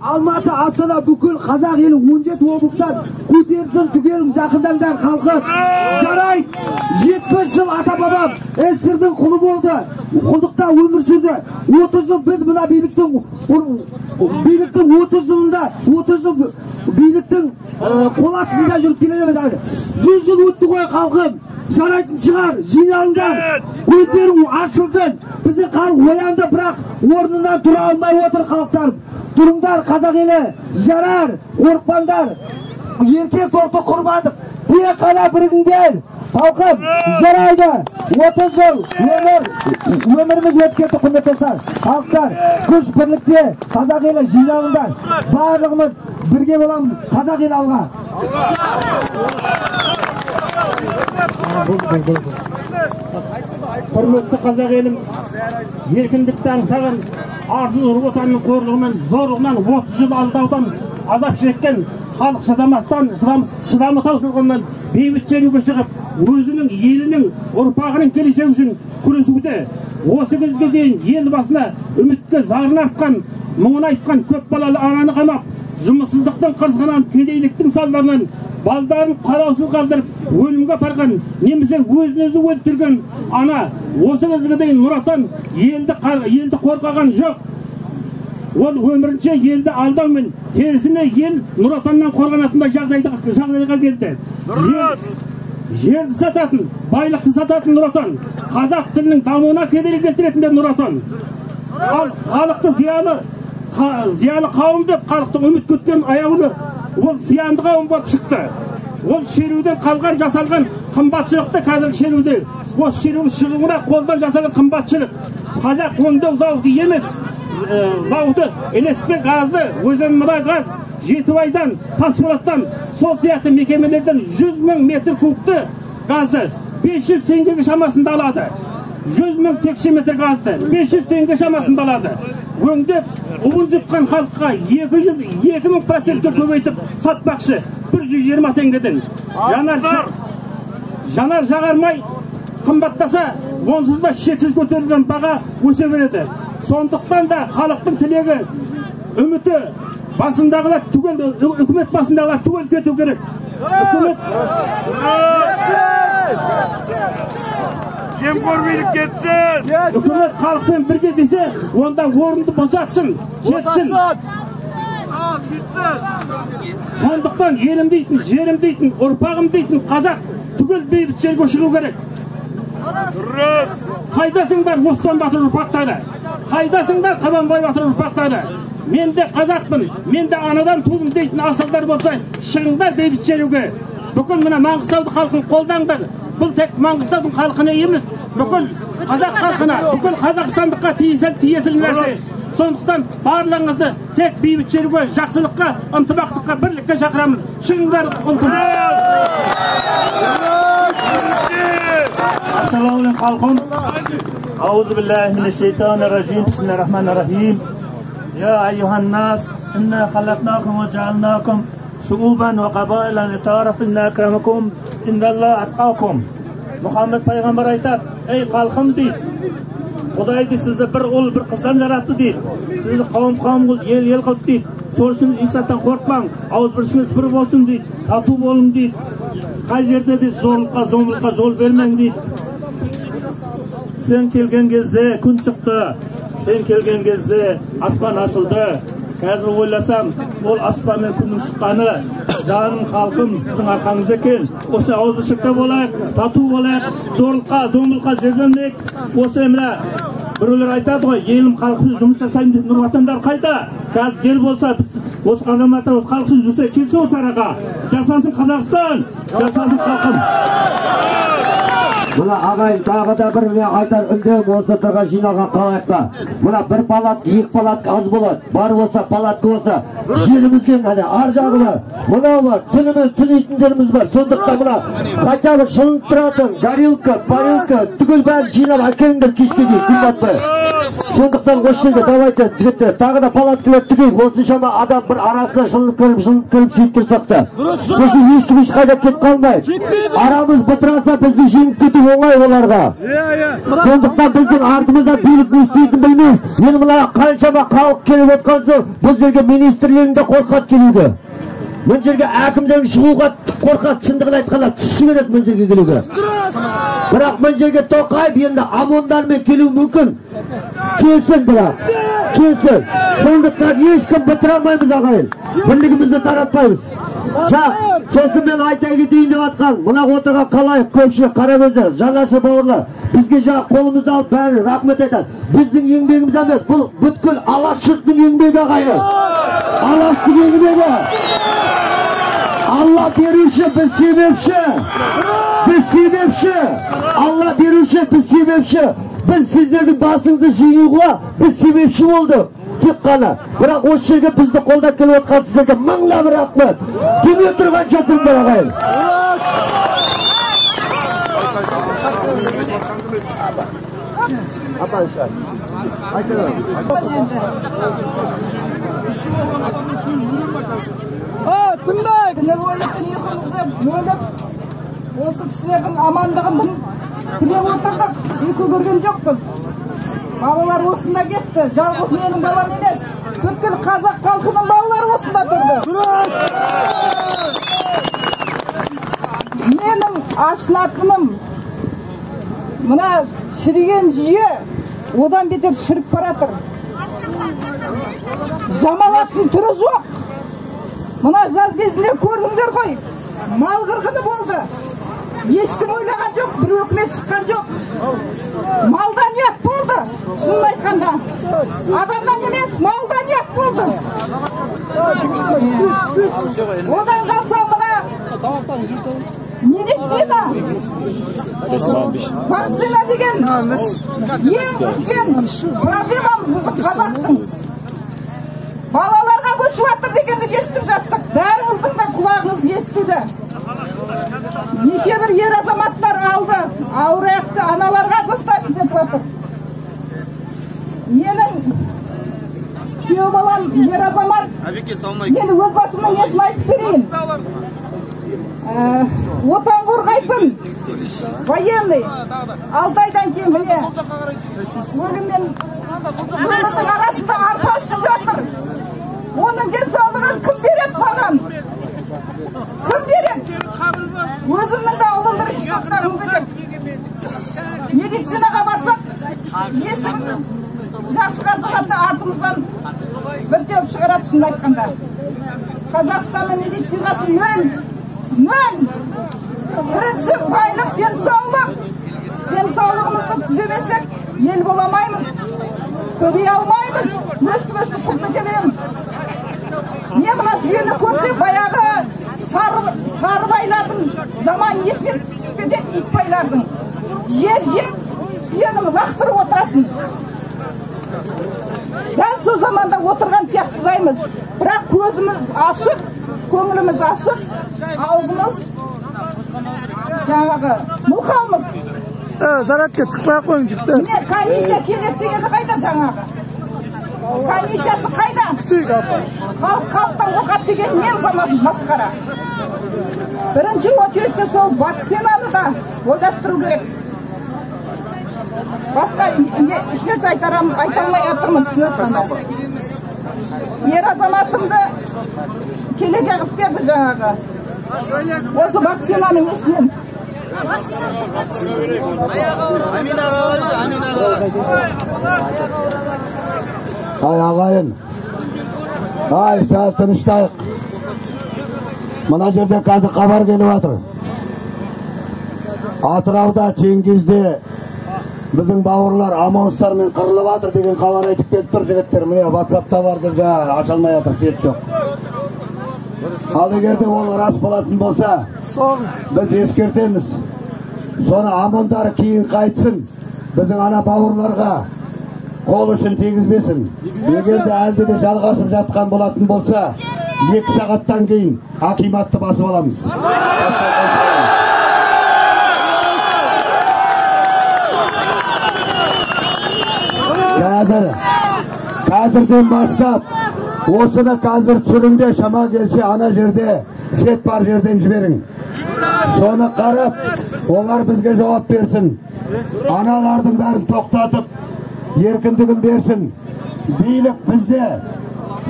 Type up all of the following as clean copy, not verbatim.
Алматы, Астана, бүкіл қазақ елі 17 облыстан көтерілсін түгел жақындаңдар халқым. Жарайды, 70 жыл ата-бабам СССР-дің құлы болды. Құлдықта өмір сүрді. 30 жыл біз мына биліктің 30 жылында, 30 жыл биліктің қол астында жүріп келеміз. 100 жыл өтті ғой халқым. Жарайтын шығар, жиналыңдар, көздерің ашылсын. Біздің халық оянды, бірақ орнынан тұра алмай отыр халықтарым. Тұрыңдар қазақ елі, жарар, қорықпаңдар. Еркек тоқты құрбандық, тек қана бірігіңдер. Халқым, жарайды. 30 жыл өміріміз өтіп кетті, құрметті достар. Халықтар, күш бірлікте қазақ елі жиналыңдар. Барлығымыз бірге боламыз. Қазақ елі алға. Құрметті қазақ елім, еркіндікті аңсаған, арзу отанның қорлығымен, зорлығынан 30 жыл алдаудан азап шеккен халық шыдамастан, шыдамы таусылғаннан бейбіт шеруге шығып, өзінің елінің, ұрпағының келешегі үшін күресуде. Осы кезге дейін ел басына үмітке зарын артқан, мұңын айтқан көп балалы ананы қамап, жұмыссыздықтың қызғанан, кедейліктің салдарынан балдарын қараусыз қалдырып, өлімге апарған, немесе өзін-өзі өлтірген ана, осы кезге дейін Нұр Отан елді қорғаған жоқ. Ол өмірінше елді алдаумен, терісіне ел Нұр Отаннан қорғанатындай жағдайға келді. Жерді сататын, байлықты сататын Нұр Отан, қазақ тілінің дамуына кедергі келтіретіндер Нұр Отан. Халықты зиялы қауым деп халықтың үміт күткен аяулы, ол зиянды қауым болып шықты. Ол шеруден қалған жасалған қымбатшылықты қазір шеруде. Осы шеру шығуына қолдан жасалған қымбатшылық. Қазақ өңдеу зауыты емес, зауыты Ілеспе газы, Өзен-Мұнай газ, Жетібайдан, Тасболаттан, сол сияқты мекемелерден 100 мың метр кубты газы 500 теңгеге шамасында алады. 100 мың текше метр газды 500 теңге шамасында алады. Өңдеп, ұғын жұтқан халыққа 2000% көбейтіп сатпақшы 120 теңгеден. Жанар жағармай қымбаттаса, онсыз да шексіз көтерілген баға өсе береді. Сондықтан да халықтың тілегі, үміті басындағылар түгел, үкімет басындағылар түгел кету керек. Жемқор билік кетсін! Үкімет халықпен бірге десе, онда орынды босатсын, жетсін. Сондықтан елім дейтін, жерім дейтін, ұрпағым дейтін қазақ түгел бейбіт жерге шығу керек. Қайдасыңдар Оспан Батыр ұрпақтары? Қайдасыңдар Қабанбай Батыр ұрпақтары? Мен де қазақпын, мен де анадан тудым дейтін асылдар болса, шығыңдар бейбіт жерге. Бүкіл мына Маңғыстауды халқын қолдаңдар. Бұл тек Маңғыстаудың халқына емес, бүкіл қазақ халқына, бүкіл Қазақстандыққа тиесілі нәрсе. Сондықтан барлығыңызды тек бейбіт шеруге, жақсылыққа, ынтымақтыққа, бірлікке шақырамын. Шығыңдар ұлтым. Ассалаумалейкум халқым. Аузу биллахи минеш-шайтанир-ражим. Бисмиллахир-рахманир-рахим. Я айюхан-нас, инна халақнакум ва джаалнакум шуубан ва қабаилан литарафу инна акрамакум индаллахи атқакум. Мұхаммед пайғамбар айтады: ей халқым дейді, Құдай дейді, сізді бір ұл, бір қыздан жаратты дейді. Сізді қауым қылды, ел қылды дейді. Сол үшін исаттан қорықпаң, ауызбіршіңіз бір болсын дейді, тату болың дейді. Қай жерде де зорлыққа, зомбылыққа жол бермең дейді. Сен келген кезде күн шықты, сен келген кезде аспан ашылды. Қазір ойласам, ол аспан мен күннің шыққаны жаным халқым сіздің арқаңыз екен. Осы ауызбіршілікте болайық, тату болайық, зорлыққа, зомбылыққа жібермейік. Осы мына біреулер айтады ғой, елім халқым жұмыс жасайын деп Нұр Отандар қайда? Қазір ел болса, осы азаматтар осы халқын жүрсе, келсе осы араға. Жасасын Қазақстан, жасасын халқым. Мына ағайын тағы да бір айтар үндем осы тұрға жиналған қалайықта. Мына бір палат, екі палат аз болады. Бар болса, палатқа болса, жерімізген ар жағы бар. Мына бар, түніміз, түнейтіндеріміз бар. Сондықтан мына хотя бы шылынып тұратын, горилка, парилка, түгел бәрін жинап әкеліңдер кешке дейін, күн батпай. Сондықтан осы жерде давайте жігіттер тағы да палаткалар түгейік. Осыншама адам бір арасына жылынып кіріп сөйтіп тұрсақ та сосын ешкім ешқайда кетіп қалмайды. Арамыз бытыраса бізді жеңіп кету оңай оларға. Сондықтан біздің артымызда билік не істейтінін білмейміз. Енді мына қаншама халық келіп отқан соң бұл жерге министрлердің де қорқады келуге. Бұл жерге әкімдердің шығуға қорқады, шындығын айтқанда түсі береді бұл жерге келуге. Бірақ бұл жерге Тоқаев енді ОМОНдармен келу мүмкін. Келсін бірақ, келсін. Сондықтан ешкім бітіре алмаймыз ағайын. Бірлігімізді таратпаймыз. Сосын мен айта кетейін деп атқан, мына отырған қалайық көпшілік қарагөздер, жанашыр бауырлар, бізге қолымызды алып бәрі рахмет айтады. Біздің еңбегіміз емес, бұл бүткіл Алаш жұртының еңбегі ағайын. Алаштың еңбегі. Allah berуші, біз себепші. Біз себепші. Allah беруші, біз себепші. Біз сіздердің басыңды жиюға, біз себепші болдық. Тек қана. Бірақ осы жерге бізді қолдап келіп отқан сіздерге мыңдап рахмет. Түнде тұрған жатырыңдар ағайын. Апаншар. Айтыңыз. Тыңдай! Түні бойы ұйқымызды бөліп, осы кісілердің амандығын тілеп отырдық. Ұйқы көрген жоқпыз. Балалар осында кетті. Жалғыз менің балам емес. Бүткіл қазақ халқының балалары осында тұрды. Менің ашынатыным мына шіріген жүйе одан бетер шіріп баратыр. Жамалаттың түрі жоқ. Мына жаз кезінде көрдіңдер ғой, мал қырғыны болды. Ешкім ойлаған жоқ, бір өкімет шыққан жоқ. Малдан ұят болды, шынын айтқанда. Адамдан емес, малдан ұят болды. Одан қалса мына медицина. Вакцина деген ең үлкен проблемамыз біздің қазақтың. Балаларға көшіп жатыр дегенді естіп жаттық. Бәріңіздің де құлағыңыз естуді. Неше бір ер азаматтар алды, ауыр аяқты аналарға тастап кетіп жатыр. Менің күйеу балам ер азамат. Мен өз басымның несін айтып берейін. Отан қорғайтын военный 6 айдан кейін міне өліммен өмірдің арасында арпалысып жатыр. Оның денсаулығын кім береді маған? Кім береді? Өзімнің де ұлым бір шоқтар мүгедек. Медицинаға барсақ, есігін жасыға салады артымыздан бір теуіп шығарады шынын айтқанда. Қазақстанның медицинасы нөл. Бірінші байлық денсаулық. Денсаулығымызды түземесек, ел боламаймыз. Көбей алмаймыз. Өстіп құлды келеміз. Мен мына жүйені көрсем, баяғы сары байлардың заман еске түспеден ит байлардың. Жеп, сүйенім лақтырып отыратын. Дәл сол заманда отырған сияқтылаймыз. Бірақ көзіміз ашық, көңіліміз ашық, аузымыз жаңағы мұқалмыз. Заратқа тықпай қойың жүкті. Не, комиссия келеді дегенді қайда жаңағы? Комиссиясы қайда? Күтейік апа. Халықтан қорқады деген не заматын масқара. Бірінші очередте сол вакцинаны да ойластыру керек. Басқа ешнәрсе айта алмай жатырмын шын айтқанда. Ер азаматымды келеге қылып берді жаңағы. Осы вакцинаның есінен. Ай ағайын, ай сәл тыныштайық. Мына жерде қазір хабар келіп жатыр. Атырауда Теңгизде біздің бауырлар ОМОНстармен қырылып жатыр деген хабар айтып келіп тұр жігіттер. Міне WhatsApp'та бар деп жаңа аша алмай жатыр, сет жоқ. Ал егерде ол рас болатын болса, біз ескертеміз. Соны ОМОНдар кейін қайтсын, біздің ана бауырларға қол үшін тегізбесін. Егерде әлде де жалғасып жатқан болатын болса, 2 сағаттан кейін акиматты басып аламыз. Қазірден бастап осыны қазір түсіріңде, шама келсе ана жерде шет бар жерден жіберің. Соны қарап, олар бізге жауап берсін. Аналардың бәрін тоқтатып, еркіндігін берсін. Билік бізде.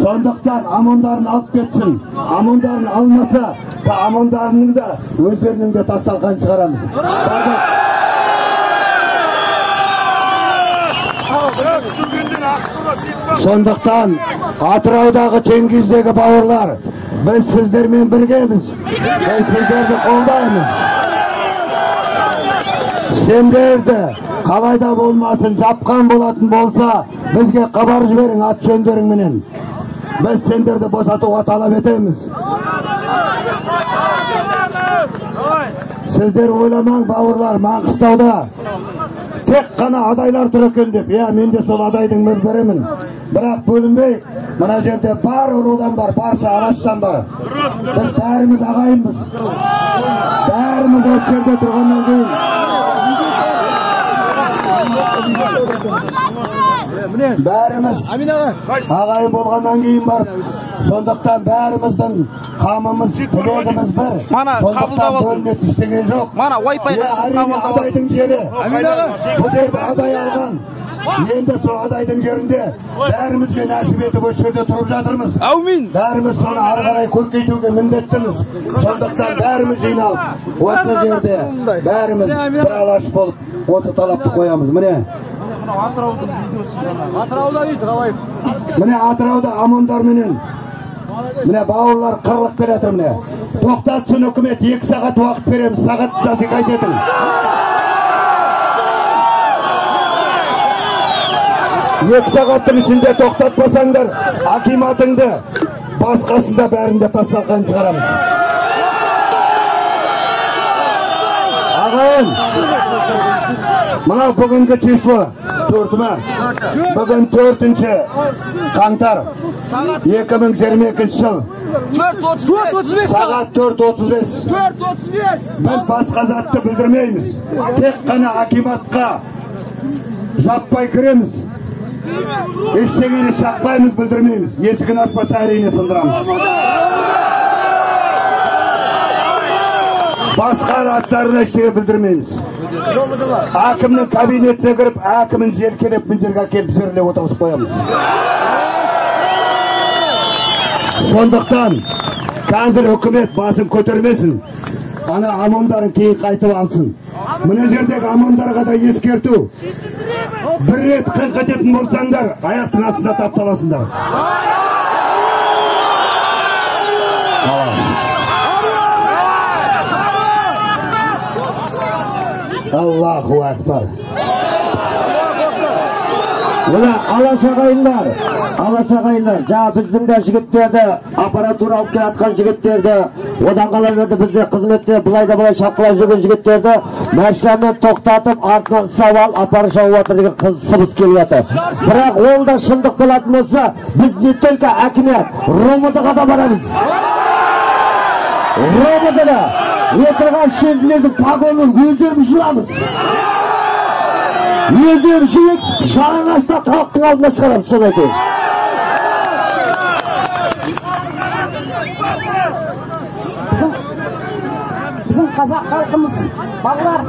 Сондықтан амандарын алып кетсін. Амандарын алмаса, амандарының да өздерінің де тасталған шығарамыз. Сондықтан Атыраудағы Теңгіздегі бауырлар, біз сіздермен біргеміз. Біз сіздерді қолдаймыз. Сендерді қалайда болмасын, жапқан болатын болса, бізге хабар жіберің ат жөндеріңменен. Біз сендерді босатуға талап етеміз. Сіздер ойламаң бауырлар, Маңғыстауда тек қана адайлар тұр екен деп. Мен де сол адайдың бірімін. Бірақ бөлінбей, мына жерде бар ұрудан бар, барша Алаштан бар. Біз бәріміз ағайынбыз. Бәріміз осы жерде тұрғаннан кейін. Бәріміз ағайын болғаннан кейін бар. Сондықтан бәріміздің қамымыз, тілегіміз бір. Сондықтан бөліне түстеген жоқ. Әрине адайдың жері. Бұл жерді адай алған. Енді сол адайдың жерінде бәрімізге нәсіп етіп осы жерде тұрып жатырмыз. Бәріміз соны ары қарай көркейтуге міндеттіміз. Сондықтан бәріміз жиналып осы жерде бәріміз бір алаш болып осы талапты қоямыз. Міне Атырауда амандарменен міне бауырлар қырылып келе жатыр. Міне тоқтатсын үкімет, 2 сағат уақыт береміз, сағат засекать етің. Екі сағаттың ішінде тоқтатпасаңдар, акиматыңды басқасында бәрінде тасталған шығарамыз. Ағайын, мына бүгінгі число 4-ма, бүгін 4-ші қаңтар 2022 жыл сағат 4:35. Біз басқа затты білдірмейміз. Тек қана акиматқа жаппай кіреміз. Ештеңені шақпаймыз, білдірмейміз. Есігін ашпаса әрине сындырамыз. Басқа аттарына ештеңе білдірмейміз. Әкімнің кабинетіне кіріп, әкімін желкелеп, мына жерге әкеліп жерлеп отырғызып қоямыз. Сондықтан қазір үкімет басын көтермесін. Ана амандарын кейін қайтып алсын. Мына жердегі амандарға да ескерту. Bir rет қыңқ ететін болсаңдар, аяқтың астында тапталасыңдар. Аллаху акбар. Мына алашағайындар, жаңа біздің де жігіттерді, аппаратура алып келатқан жігіттерді, одан қаларында бізде қызметте бұлай шапқылай жүрген жігіттерді машинамен тоқтатып, артынан ұстап алып, апарып шауып отыр деген сыбыс келіп жатыр. Бірақ ол да шындық болатын болса, біз не только әкімет, ромыдыға да барамыз. Ромыдыға отырған шенділердің погонын өздеріміз жуамыз. Өздері жүрек жалаңашта халықтың алдына шығарамыз, соны айтайын. Bizim қазақ халқымыз, балалар,